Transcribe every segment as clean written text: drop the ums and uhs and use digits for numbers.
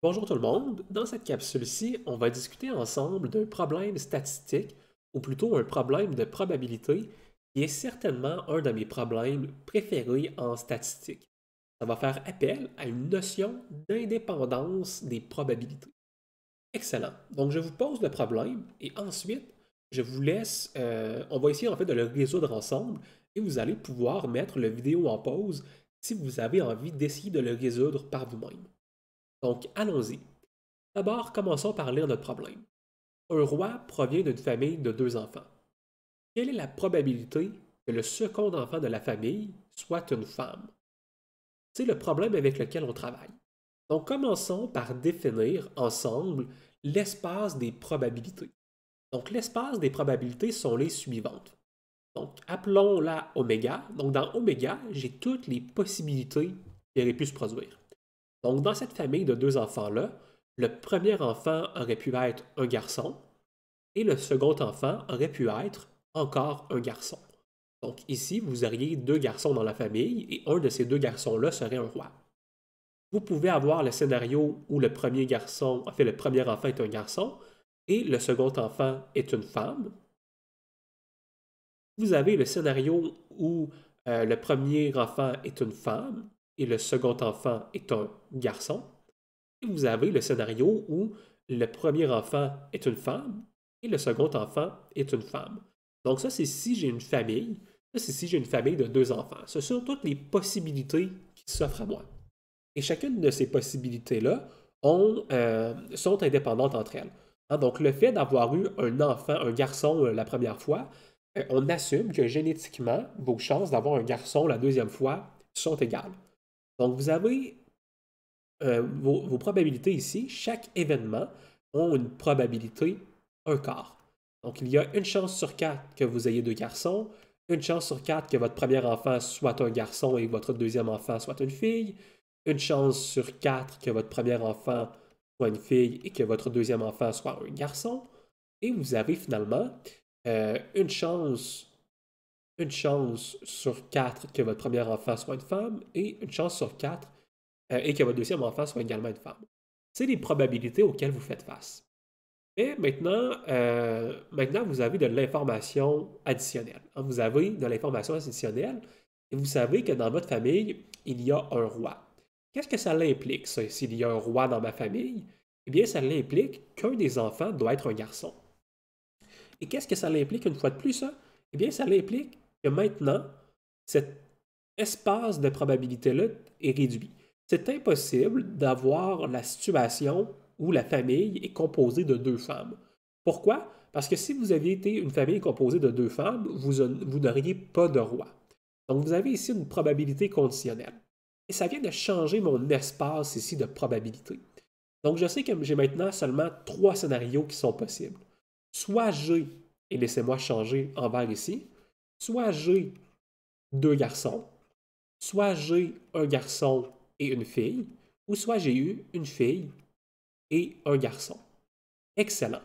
Bonjour tout le monde, dans cette capsule-ci, on va discuter ensemble d'un problème statistique, ou plutôt un problème de probabilité, qui est certainement un de mes problèmes préférés en statistique. Ça va faire appel à une notion d'indépendance des probabilités. Excellent. Donc je vous pose le problème et ensuite je vous laisse, on va essayer en fait de le résoudre ensemble et vous allez pouvoir mettre la vidéo en pause si vous avez envie d'essayer de le résoudre par vous-même. Donc allons-y. D'abord, commençons par lire notre problème. Un roi provient d'une famille de deux enfants. Quelle est la probabilité que le second enfant de la famille soit une femme? C'est le problème avec lequel on travaille. Donc commençons par définir ensemble l'espace des probabilités. Donc l'espace des probabilités sont les suivantes. Donc appelons-la oméga. Donc dans oméga, j'ai toutes les possibilités qui auraient pu se produire. Donc, dans cette famille de deux enfants-là, le premier enfant aurait pu être un garçon et le second enfant aurait pu être encore un garçon. Donc ici, vous auriez deux garçons dans la famille et un de ces deux garçons-là serait un roi. Vous pouvez avoir le scénario où le premier garçon, en fait le premier enfant est un garçon et le second enfant est une femme. Vous avez le scénario où le premier enfant est une femme et le second enfant est un garçon. Et vous avez le scénario où le premier enfant est une femme et le second enfant est une femme. Donc ça, c'est si j'ai une famille. Ça, c'est si j'ai une famille de deux enfants. Ce sont toutes les possibilités qui s'offrent à moi. Et chacune de ces possibilités-là sont indépendantes entre elles. Hein, donc le fait d'avoir eu un enfant, un garçon la première fois, on assume que génétiquement, vos chances d'avoir un garçon la deuxième fois sont égales. Donc vous avez vos probabilités ici, chaque événement a une probabilité un quart. Donc, il y a une chance sur quatre que vous ayez deux garçons, une chance sur quatre que votre premier enfant soit un garçon et votre deuxième enfant soit une fille, une chance sur quatre que votre premier enfant soit une fille et que votre deuxième enfant soit un garçon, et vous avez finalement euh, une chance, une chance sur quatre que votre premier enfant soit une femme et une chance sur quatre et que votre deuxième enfant soit également une femme. C'est les probabilités auxquelles vous faites face. Et maintenant vous avez de l'information additionnelle. Hein. Vous avez de l'information additionnelle et vous savez que dans votre famille, il y a un roi. Qu'est-ce que ça l'implique, ça, s'il y a un roi dans ma famille? Eh bien, ça l'implique qu'un des enfants doit être un garçon. Et qu'est-ce que ça l'implique une fois de plus, ça? Eh bien, ça l'implique que maintenant, cet espace de probabilité-là est réduit. C'est impossible d'avoir la situation où la famille est composée de deux femmes. Pourquoi? Parce que si vous aviez été une famille composée de deux femmes, vous n'auriez pas de roi. Donc vous avez ici une probabilité conditionnelle. Et ça vient de changer mon espace ici de probabilité. Donc je sais que j'ai maintenant seulement trois scénarios qui sont possibles. Soit j'ai, et laissez-moi changer en vert ici, soit j'ai deux garçons, soit j'ai un garçon et une fille, ou soit j'ai eu une fille et un garçon. Excellent.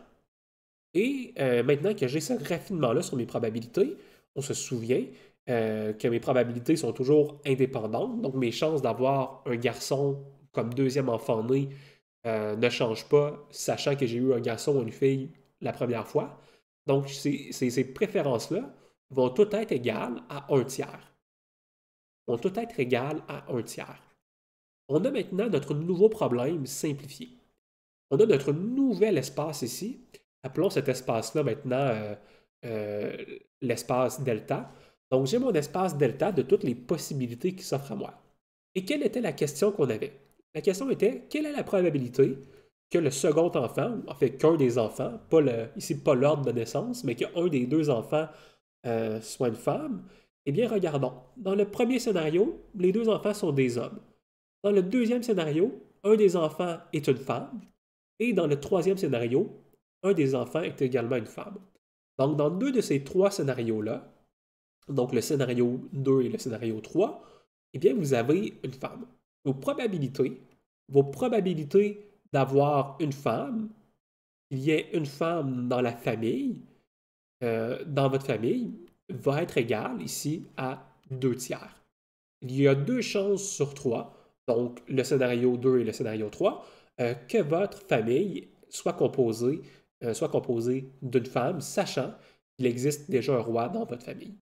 Et maintenant que j'ai ce raffinement-là sur mes probabilités, on se souvient que mes probabilités sont toujours indépendantes, donc mes chances d'avoir un garçon comme deuxième enfant né ne changent pas, sachant que j'ai eu un garçon ou une fille la première fois. Donc ces préférences-là vont toutes être égales à un tiers. Vont toutes être égales à un tiers. On a maintenant notre nouveau problème simplifié. On a notre nouvel espace ici. Appelons cet espace-là maintenant euh, l'espace delta. Donc, j'ai mon espace delta de toutes les possibilités qui s'offrent à moi. Et quelle était la question qu'on avait? La question était, quelle est la probabilité que le second enfant, en fait qu'un des enfants, ici pas l'ordre de naissance, mais qu'un des deux enfants soit une femme? Eh bien, regardons. Dans le premier scénario, les deux enfants sont des hommes. Dans le deuxième scénario, un des enfants est une femme. Et dans le troisième scénario, un des enfants est également une femme. Donc, dans deux de ces trois scénarios-là, donc le scénario 2 et le scénario 3, eh bien, vous avez une femme. Vos probabilités d'avoir une femme, qu'il y ait une femme dans la famille, dans votre famille, va être égale ici à 2 tiers. Il y a deux chances sur trois. donc le scénario 2 et le scénario 3, que votre famille soit composée d'une femme, sachant qu'il existe déjà un roi dans votre famille.